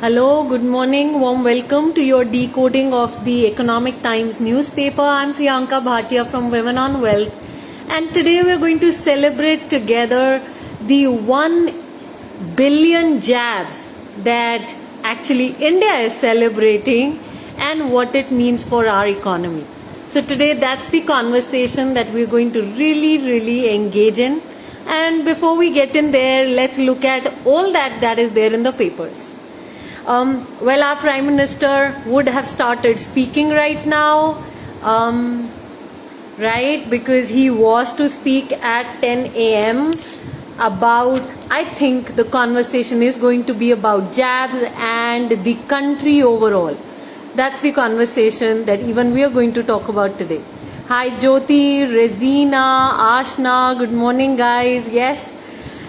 Hello, good morning, warm welcome to your decoding of the Economic Times newspaper. I'm Priyanka Bhatia from Women on Wealth, and today we're going to celebrate together the 1 billion jabs that actually India is celebrating and what it means for our economy. So today that's the conversation that we're going to really engage in. And before we get in there, let's look at all that is there in the papers. Well, our Prime Minister would have started speaking right now, right? Because he was to speak at 10 a.m. about, I think the conversation is going to be about jabs and the country overall. That's the conversation that even we are going to talk about today. Hi Jyoti, Rezina, Ashna, good morning guys. Yes,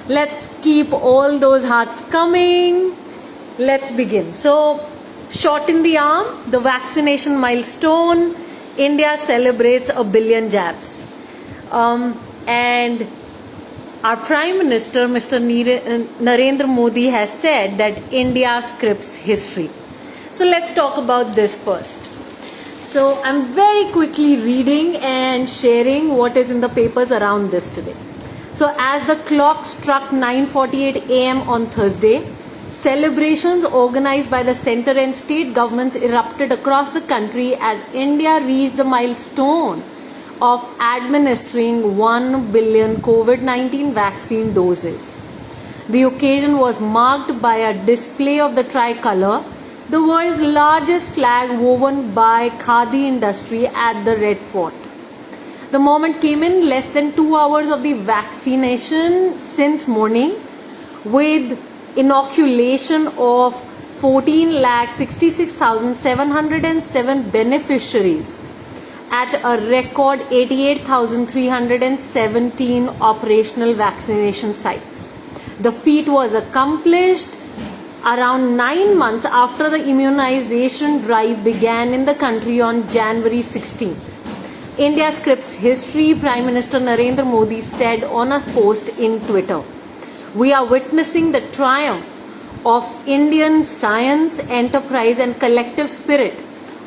let's keep all those hearts coming. Let's begin. So, shot in the arm, the vaccination milestone. India celebrates 1 billion jabs. And our Prime Minister, Mr. Narendra Modi, has said that India scripts history. So, let's talk about this first. So, I'm very quickly reading and sharing what is in the papers around this today. So, as the clock struck 9:48 a.m. on Thursday, celebrations organized by the center and state governments erupted across the country as India reached the milestone of administering 1 billion COVID-19 vaccine doses. The occasion was marked by a display of the tricolour, the world's largest flag woven by Khadi industry at the Red Fort. The moment came in less than 2 hours of the vaccination since morning, with inoculation of 14,66,707 beneficiaries at a record 88,317 operational vaccination sites. The feat was accomplished around 9 months after the immunization drive began in the country on January 16. India scripts history, Prime Minister Narendra Modi said on a post in Twitter. We are witnessing the triumph of Indian science, enterprise and collective spirit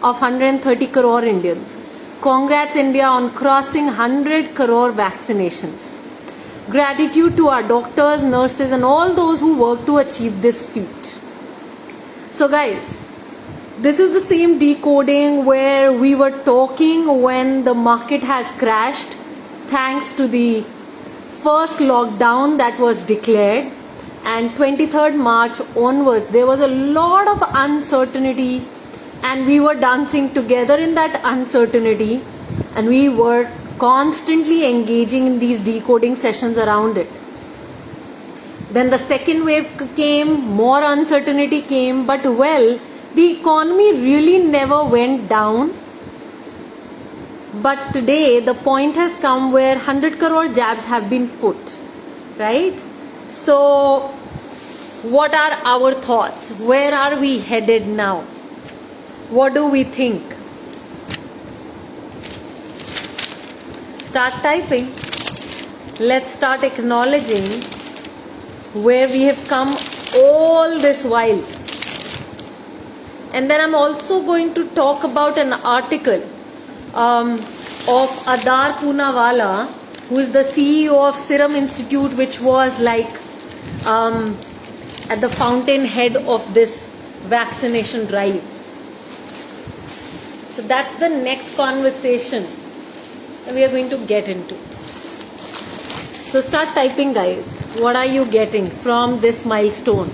of 130 crore Indians. Congrats India on crossing 100 crore vaccinations. Gratitude to our doctors, nurses and all those who work to achieve this feat. So guys, this is the same decoding where we were talking when the market has crashed thanks to the first lockdown that was declared, and 23rd March onwards there was a lot of uncertainty and we were dancing together in that uncertainty and we were constantly engaging in these decoding sessions around it. Then the second wave came, more uncertainty came, but well, the economy really never went down. But today the point has come where 100 crore jabs have been put, right? So what are our thoughts? Where are we headed now? What do we think? Start typing. Let's start acknowledging where we have come all this while. And then I'm also going to talk about an article of Adar Poonawalla, who is the CEO of Serum Institute, which was like at the fountainhead of this vaccination drive. So that's the next conversation that we are going to get into. So start typing guys. What are you getting from this milestone?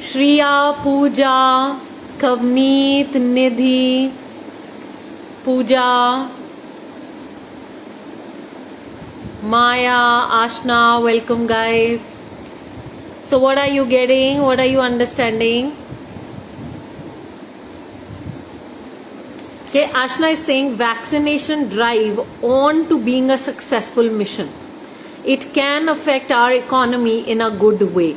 Shriya, Pooja, Kavneet, Nidhi, Pooja, Maya, Ashna, welcome guys. So what are you getting? What are you understanding? Okay, Ashna is saying vaccination drive on to being a successful mission. It can affect our economy in a good way.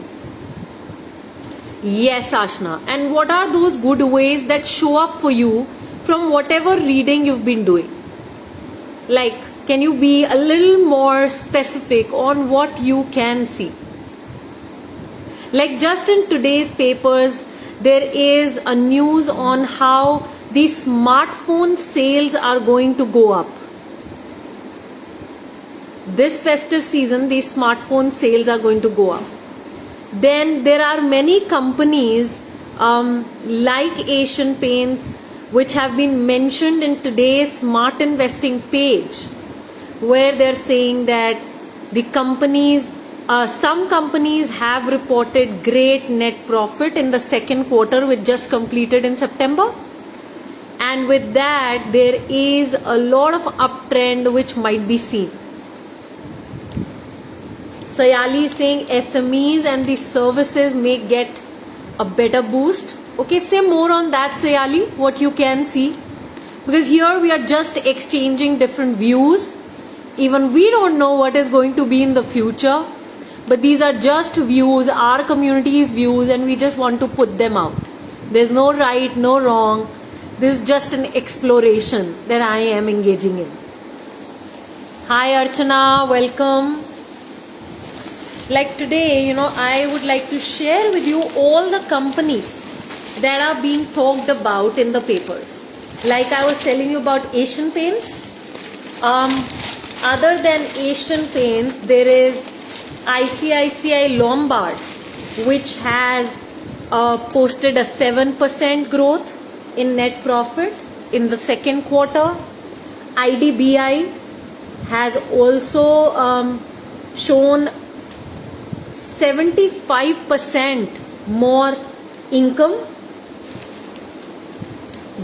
Yes, Ashna. And what are those good ways that show up for you from whatever reading you've been doing? Like, can you be a little more specific on what you can see? Like just in today's papers, there is a news on how the smartphone sales are going to go up. This festive season, the smartphone sales are going to go up. Then there are many companies like Asian Paints, which have been mentioned in today's smart investing page, where they're saying that the companies, some companies have reported great net profit in the second quarter, which just completed in September. And with that, there is a lot of uptrend which might be seen. Sayali is saying SMEs and the services may get a better boost. Okay, say more on that, Sayali, what you can see. Because here we are just exchanging different views. Even we don't know what is going to be in the future. But these are just views, our community's views, and we just want to put them out. There's no right, no wrong. This is just an exploration that I am engaging in. Hi Archana, welcome. Like today, I would like to share with you all the companies that are being talked about in the papers. Like I was telling you about Asian Paints. Other than Asian Paints, there is ICICI Lombard, which has posted a 7% growth in net profit in the second quarter. IDBI has also shown 75% more income.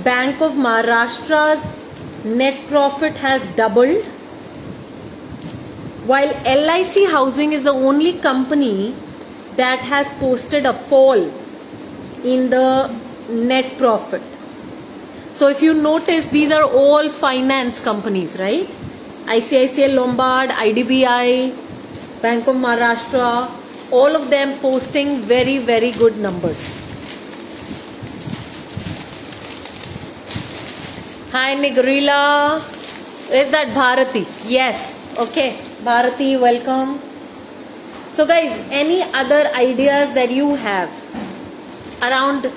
Bank of Maharashtra's net profit has doubled, while LIC Housing is the only company that has posted a fall in the net profit. So if you notice, these are all finance companies, right? ICICI Lombard, IDBI, Bank of Maharashtra, all of them posting very, very good numbers. Hi Nigrila. Is that Bharati? Yes. Okay. Bharati, welcome. So guys, any other ideas that you have around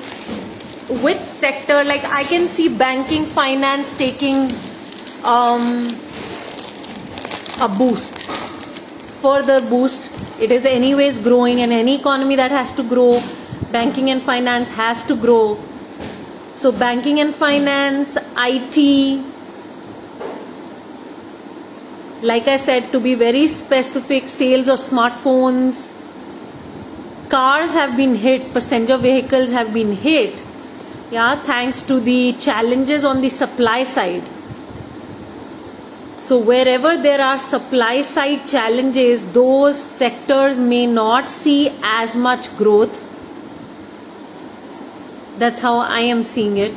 which sector? Like I can see banking, finance taking a boost. Further boost. It is anyways growing, and any economy that has to grow, banking and finance has to grow. So banking and finance, IT, like I said, to be very specific, sales of smartphones, cars have been hit, passenger vehicles have been hit, thanks to the challenges on the supply side. So wherever there are supply side challenges, those sectors may not see as much growth. That's how I am seeing it.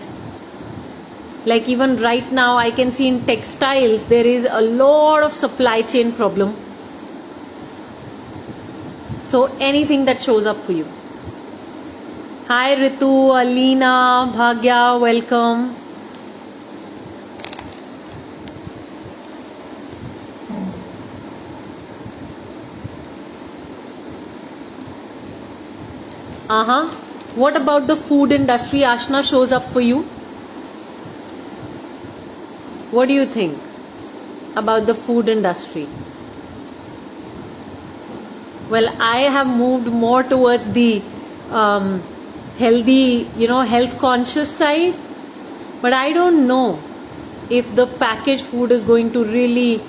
Like even right now, I can see in textiles, there is a lot of supply chain problem. So anything that shows up for you. Hi Ritu, Alina, Bhagya, welcome. What about the food industry? Ashna shows up for you. What do you think about the food industry? Well, I have moved more towards the healthy, health conscious side. But I don't know if the packaged food is going to really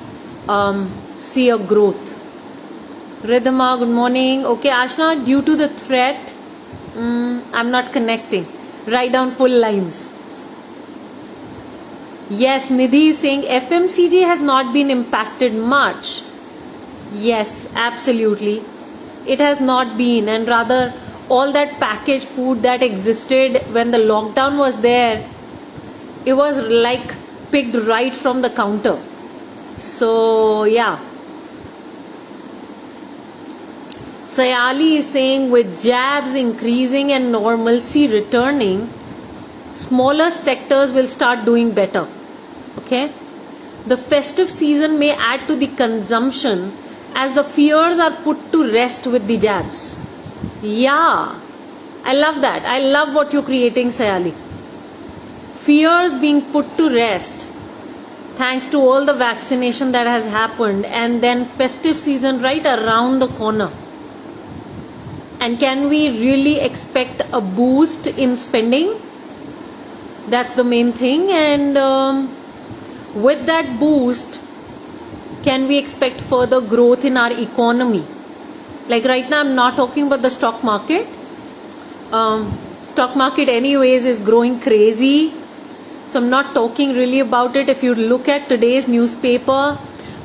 see a growth. Ridhima, good morning. Okay, Ashna, due to the threat, I'm not connecting. Write down full lines. Yes, Nidhi is saying FMCG has not been impacted much. Yes, absolutely. It has not been, and rather all that packaged food that existed when the lockdown was there, it was like picked right from the counter. So yeah. Sayali is saying with jabs increasing and normalcy returning, smaller sectors will start doing better. Okay? The festive season may add to the consumption as the fears are put to rest with the jabs. Yeah, I love that. I love what you're creating, Sayali. Fears being put to rest thanks to all the vaccination that has happened, and then festive season right around the corner. And can we really expect a boost in spending? That's the main thing. And with that boost, can we expect further growth in our economy? Like right now, I'm not talking about the stock market. Stock market anyways is growing crazy. So I'm not talking really about it. If you look at today's newspaper,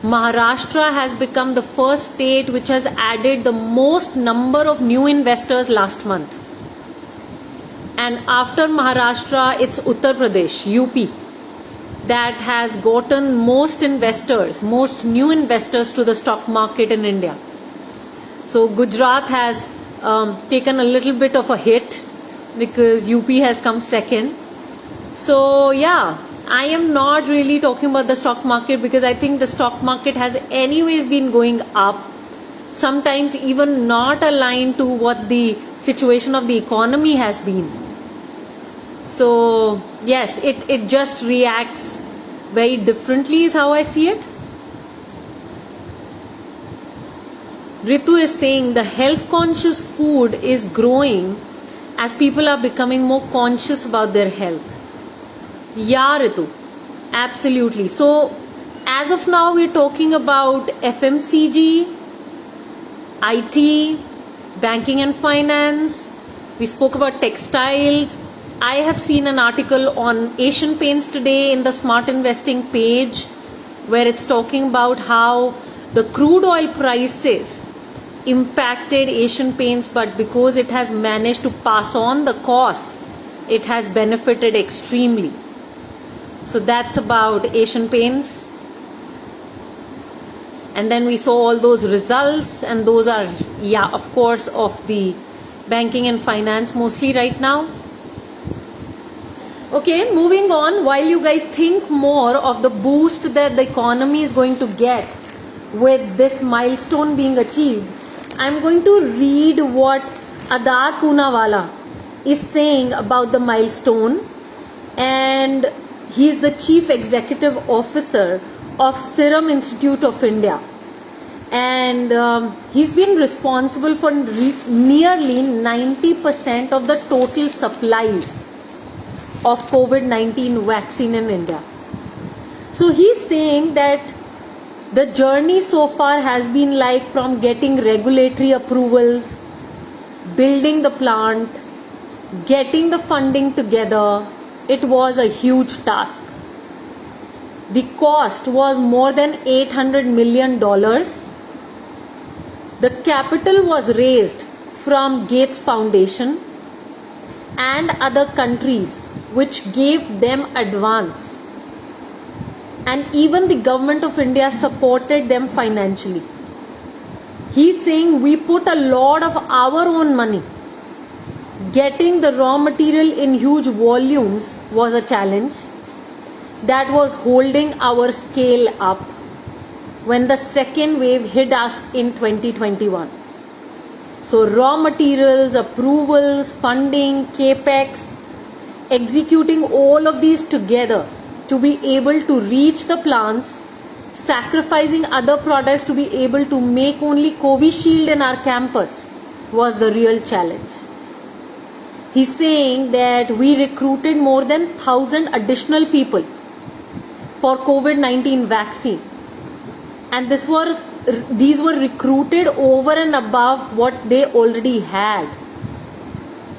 Maharashtra has become the first state which has added the most number of new investors last month. And after Maharashtra, it's Uttar Pradesh, UP, that has gotten most investors, most new investors to the stock market in India. So Gujarat has taken a little bit of a hit because UP has come second. So yeah, I am not really talking about the stock market because I think the stock market has anyways been going up, sometimes even not aligned to what the situation of the economy has been. So yes, it just reacts very differently is how I see it. Ritu is saying the health conscious food is growing as people are becoming more conscious about their health. Yeah, Ritu, absolutely. So as of now, we're talking about FMCG, IT, banking and finance. We spoke about textiles. I have seen an article on Asian Paints today in the Smart Investing page where it's talking about how the crude oil prices impacted Asian Paints, but because it has managed to pass on the costs, it has benefited extremely. So that's about Asian Paints. And then we saw all those results, and those are, yeah, of course, of the banking and finance mostly right now. Okay, moving on. While you guys think more of the boost that the economy is going to get with this milestone being achieved, I'm going to read what Adar Poonawalla is saying about the milestone, and he's the Chief Executive Officer of Serum Institute of India, and he's been responsible for nearly 90% of the total supplies of COVID-19 vaccine in India. So he's saying that the journey so far has been like from getting regulatory approvals, building the plant, getting the funding together. It was a huge task. The cost was more than $800 million. The capital was raised from Gates Foundation and other countries which gave them advance. And even the government of India supported them financially. He's saying we put a lot of our own money. Getting the raw material in huge volumes was a challenge that was holding our scale up when the second wave hit us in 2021. So raw materials, approvals, funding, capex, executing all of these together to be able to reach the plants, sacrificing other products to be able to make only Covishield in our campus was the real challenge. He's saying that we recruited more than 1,000 additional people for COVID-19 vaccine, and these were recruited over and above what they already had.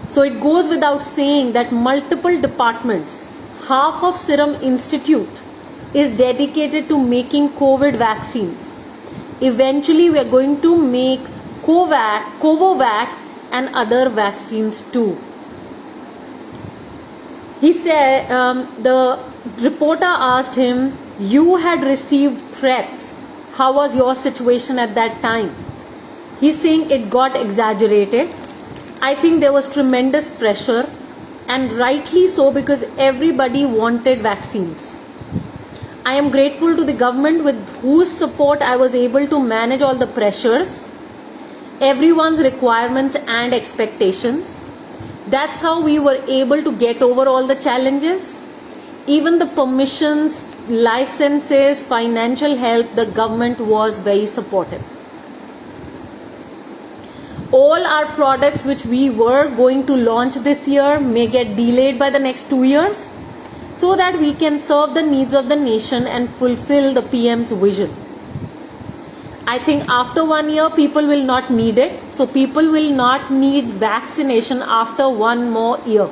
So it goes without saying that multiple departments, half of Serum Institute is dedicated to making COVID vaccines. Eventually we are going to make Covovax and other vaccines too. He said, the reporter asked him, you had received threats. How was your situation at that time? He's saying it got exaggerated. I think there was tremendous pressure, and rightly so, because everybody wanted vaccines. I am grateful to the government with whose support I was able to manage all the pressures, everyone's requirements and expectations. That's how we were able to get over all the challenges. Even the permissions, licenses, financial help, the government was very supportive. All our products which we were going to launch this year may get delayed by the next 2 years so that we can serve the needs of the nation and fulfill the PM's vision. I think after 1 year, people will not need it. So people will not need vaccination after 1 more year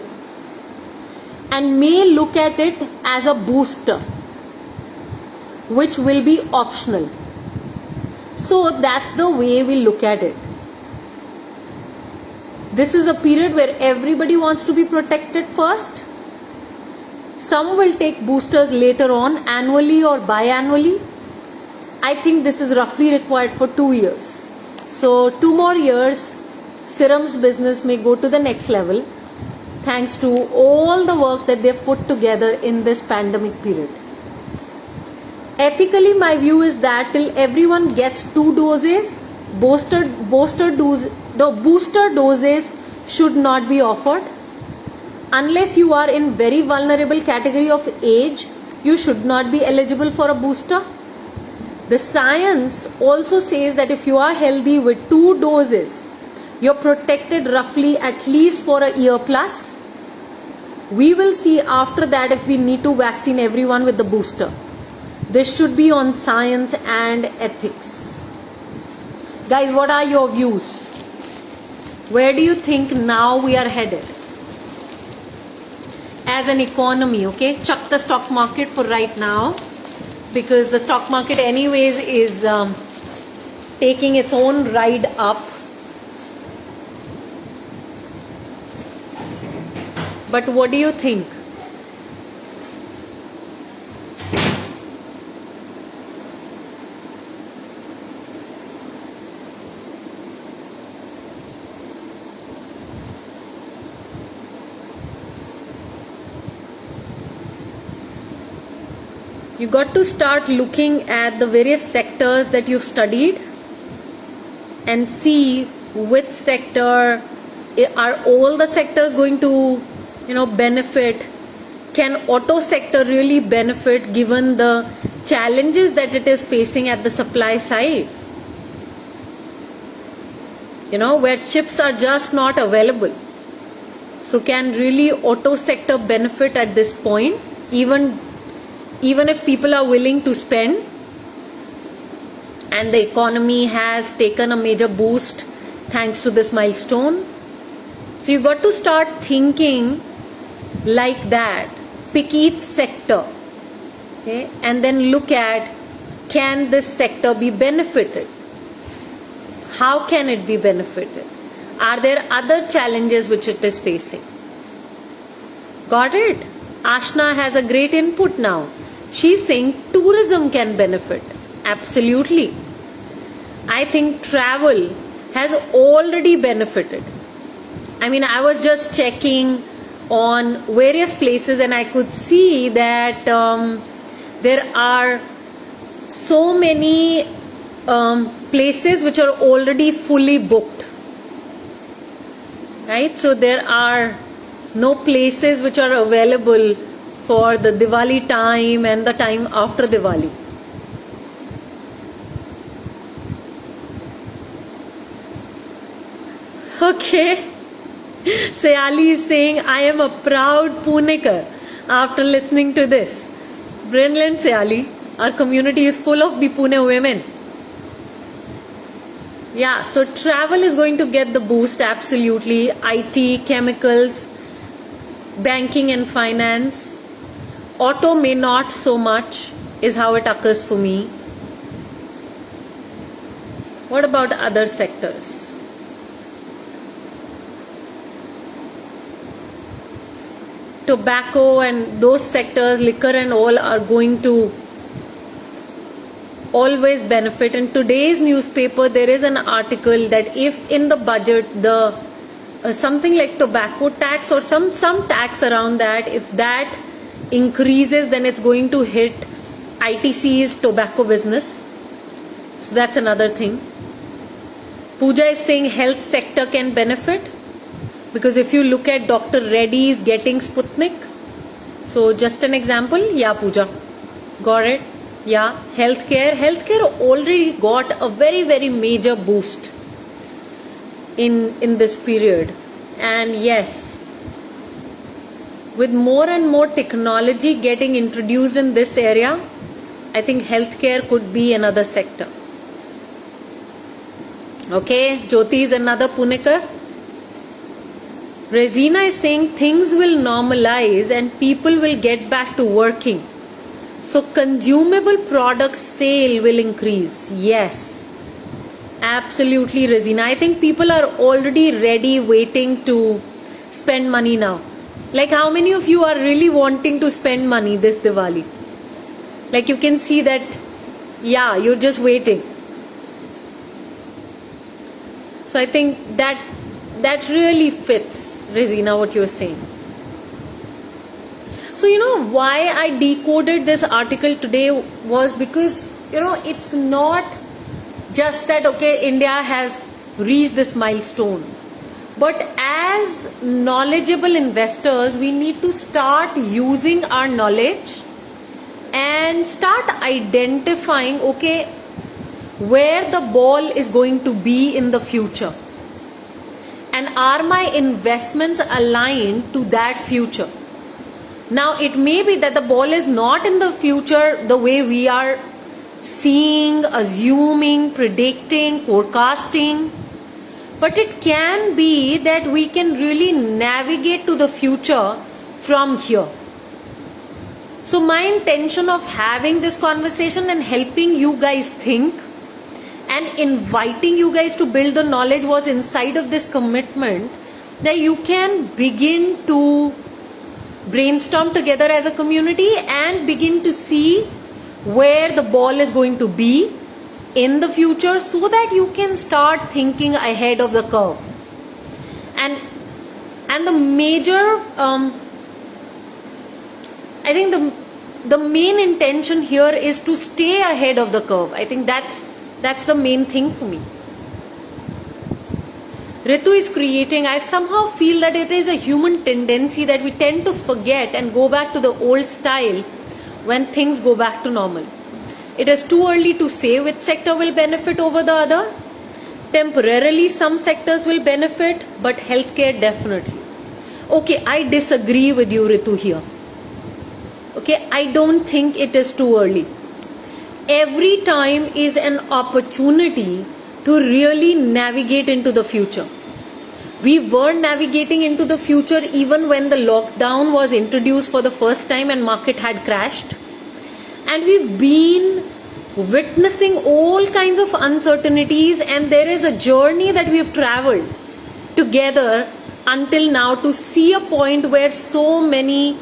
and may look at it as a booster, which will be optional. So that's the way we look at it. This is a period where everybody wants to be protected first. Some will take boosters later on, annually or biannually. I think this is roughly required for 2 years. So 2 more years, Serum's business may go to the next level thanks to all the work that they've put together in this pandemic period. Ethically, my view is that till everyone gets 2 doses, booster doses should not be offered. Unless you are in very vulnerable category of age, you should not be eligible for a booster. The science also says that if you are healthy with 2 doses, you're protected roughly at least for a year plus. We will see after that if we need to vaccine everyone with the booster. This should be on science and ethics. Guys, what are your views? Where do you think now we are headed? As an economy, okay? Chuck the stock market for right now, because the stock market anyways is taking its own ride up. But what do you think? You got to start looking at the various sectors that you've studied and see which sector are all the sectors going to, benefit. Can auto sector really benefit given the challenges that it is facing at the supply side? Where chips are just not available. So can really auto sector benefit at this point, even if people are willing to spend and the economy has taken a major boost thanks to this milestone? So you got to start thinking like that. Pick each sector, okay, and then look at, can this sector be benefited? How can it be benefited? Are there other challenges which it is facing? Got it? Ashna has a great input now. She's saying tourism can benefit. Absolutely. I think travel has already benefited. I was just checking on various places and I could see that there are so many places which are already fully booked. Right? So there are no places which are available for the Diwali time and the time after Diwali. Okay. Sayali is saying, I am a proud Punekar after listening to this. Brilliant, Sayali. Our community is full of the Pune women. Yeah, so travel is going to get the boost, absolutely. IT, chemicals, banking and finance. Auto may not so much, is how it occurs for me. What about other sectors? Tobacco and those sectors, liquor and all, are going to always benefit. In today's newspaper, there is an article that if in the budget the something like tobacco tax or some tax around that, if that increases, then it's going to hit ITC's tobacco business. So that's another thing. Pooja is saying health sector can benefit. Because if you look at Dr. Reddy's getting Sputnik, so just an example, yeah, Pooja, got it. Yeah, healthcare already got a very, very major boost in this period. And yes, with more and more technology getting introduced in this area, I think healthcare could be another sector. Okay, Jyoti is another Punekar. Resina is saying things will normalize and people will get back to working. So consumable product sale will increase. Yes, absolutely, Resina. I think people are already ready, waiting to spend money now. Like, how many of you are really wanting to spend money this Diwali? Like, you can see that, yeah, you're just waiting. So I think that really fits, Resina, what you're saying. So, why I decoded this article today was because, it's not just that, okay, India has reached this milestone. But as knowledgeable investors, we need to start using our knowledge and start identifying, okay, where the ball is going to be in the future. And are my investments aligned to that future? Now, it may be that the ball is not in the future the way we are seeing, assuming, predicting, forecasting. But it can be that we can really navigate to the future from here. So my intention of having this conversation and helping you guys think and inviting you guys to build the knowledge was inside of this commitment that you can begin to brainstorm together as a community and begin to see where the ball is going to be in the future, so that you can start thinking ahead of the curve. And the major, I think the main intention here is to stay ahead of the curve. I think that's the main thing for me. Ritu is creating, I somehow feel that it is a human tendency that we tend to forget and go back to the old style when things go back to normal. It is too early to say which sector will benefit over the other. Temporarily, some sectors will benefit, but healthcare definitely. Okay, I disagree with you, Ritu, here. Okay, I don't think it is too early. Every time is an opportunity to really navigate into the future. We were navigating into the future even when the lockdown was introduced for the first time and market had crashed. And we've been witnessing all kinds of uncertainties, and there is a journey that we've traveled together until now to see a point where so many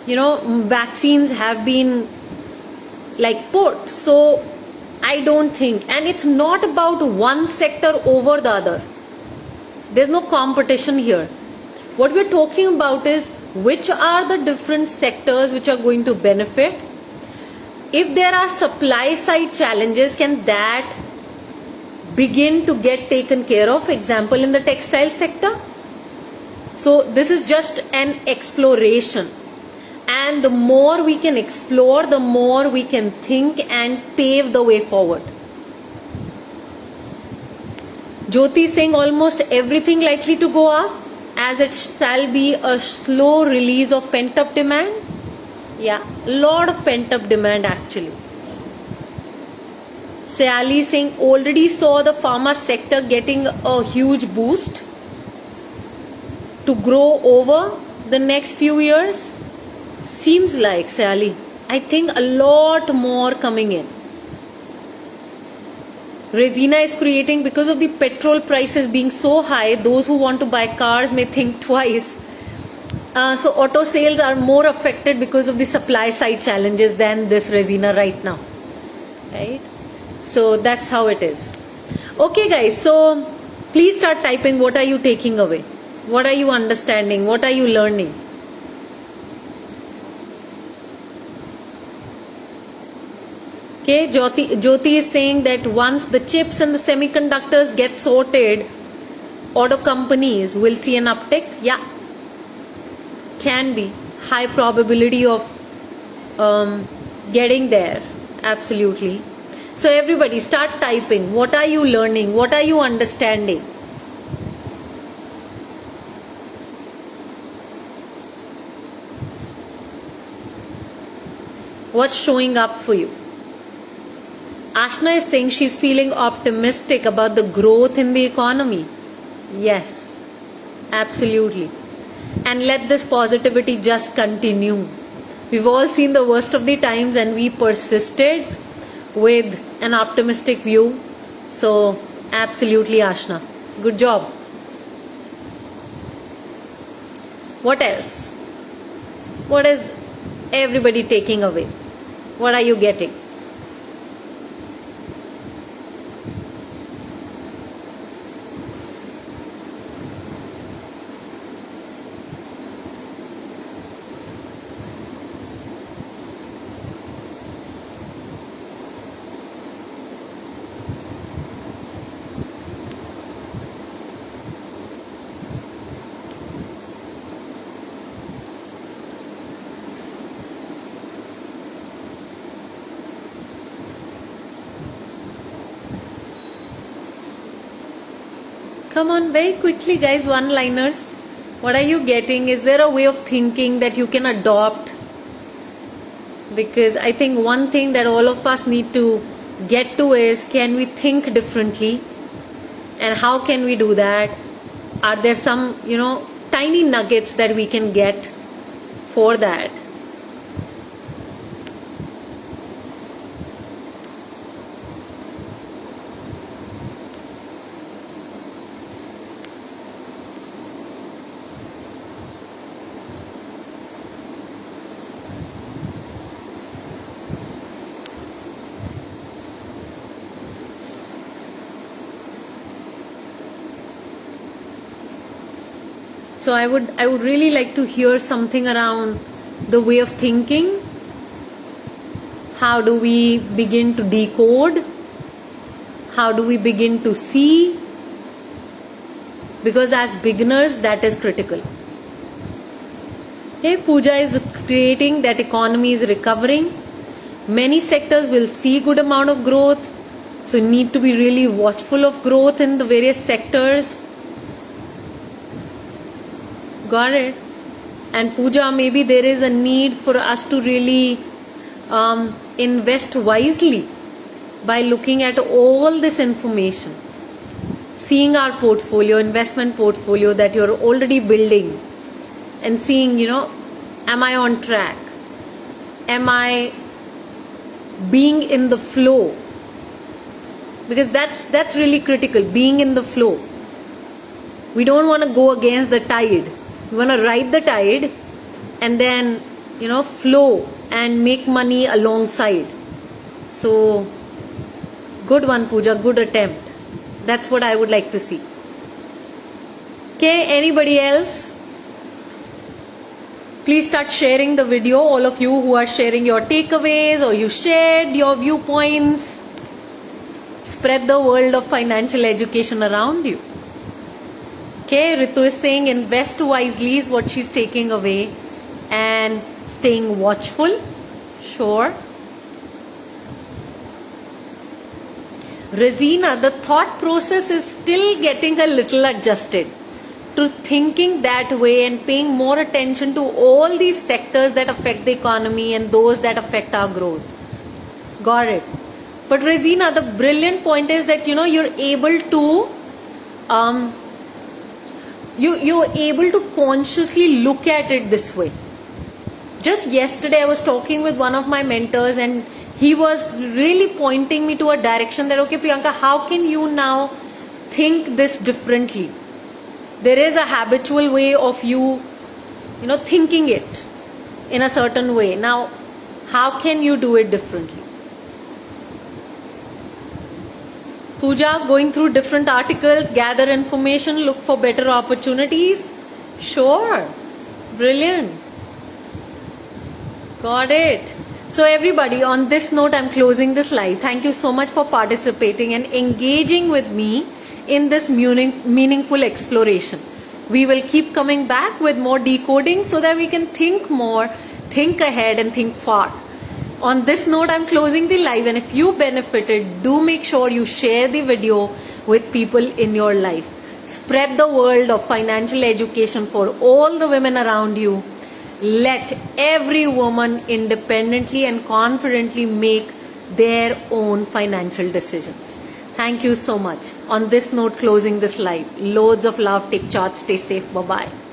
vaccines have been put. So I don't think, and it's not about one sector over the other. There's no competition here. What we're talking about is which are the different sectors which are going to benefit. If there are supply side challenges, can that begin to get taken care of? Example, in the textile sector. So this is just an exploration. And the more we can explore, the more we can think and pave the way forward. Jyoti saying almost everything likely to go up, as it shall be a slow release of pent-up demand. Yeah, a lot of pent-up demand actually. Sayali saying already saw the pharma sector getting a huge boost to grow over the next few years. Seems like, Sayali, I think a lot more coming in. Resina is creating, because of the petrol prices being so high, those who want to buy cars may think twice. So auto sales are more affected because of the supply side challenges than this, Resina, right now. Right? So that's how it is. Okay guys, so please start typing. What are you taking away? What are you understanding? What are you learning? Okay, Jyoti is saying that once the chips and the semiconductors get sorted, auto companies will see an uptick? Yeah, can be. High probability of getting there. Absolutely. So everybody start typing. What are you learning? What are you understanding? What's showing up for you? Ashna is saying she's feeling optimistic about the growth in the economy. Yes, absolutely. And let this positivity just continue. We've all seen the worst of the times and we persisted with an optimistic view. So, absolutely, Ashna. Good job. What else? What is everybody taking away? What are you getting? Come on, very quickly, guys, one-liners. What are you getting? Is there a way of thinking that you can adopt? Because I think one thing that all of us need to get to is, can we think differently? And how can we do that? Are there some, tiny nuggets that we can get for that? So I would really like to hear something around the way of thinking. How do we begin to decode? How do we begin to see? Because as beginners, that is critical. Hey, Pooja is creating that economy is recovering. Many sectors will see good amount of growth. So need to be really watchful of growth in the various sectors. Got it. And Pooja, maybe there is a need for us to really invest wisely by looking at all this information, seeing our portfolio, investment portfolio that you're already building, and seeing, am I on track? Am I being in the flow? Because that's really critical, being in the flow. We don't want to go against the tide. We want to ride the tide and then, flow and make money alongside. So, good one, Pooja, good attempt. That's what I would like to see. Okay, anybody else? Please start sharing the video, all of you who are sharing your takeaways or you shared your viewpoints. Spread the world of financial education around you. Okay, Ritu is saying invest wisely is what she's taking away, and staying watchful. Sure. Razina, the thought process is still getting a little adjusted to thinking that way and paying more attention to all these sectors that affect the economy and those that affect our growth. Got it. But Razina, the brilliant point is that, you're able to you're able to consciously look at it this way. Just yesterday I was talking with one of my mentors and he was really pointing me to a direction that, okay, Priyanka, how can you now think this differently? There is a habitual way of you, thinking it in a certain way. Now, how can you do it differently? Pooja, going through different articles, gather information, look for better opportunities. Sure. Brilliant. Got it. So everybody, on this note, I'm closing this live. Thank you so much for participating and engaging with me in this meaningful exploration. We will keep coming back with more decoding so that we can think more, think ahead, and think far. On this note, I'm closing the live, and if you benefited, do make sure you share the video with people in your life. Spread the world of financial education for all the women around you. Let every woman independently and confidently make their own financial decisions. Thank you so much. On this note, closing this live. Loads of love. Take charge. Stay safe. Bye-bye.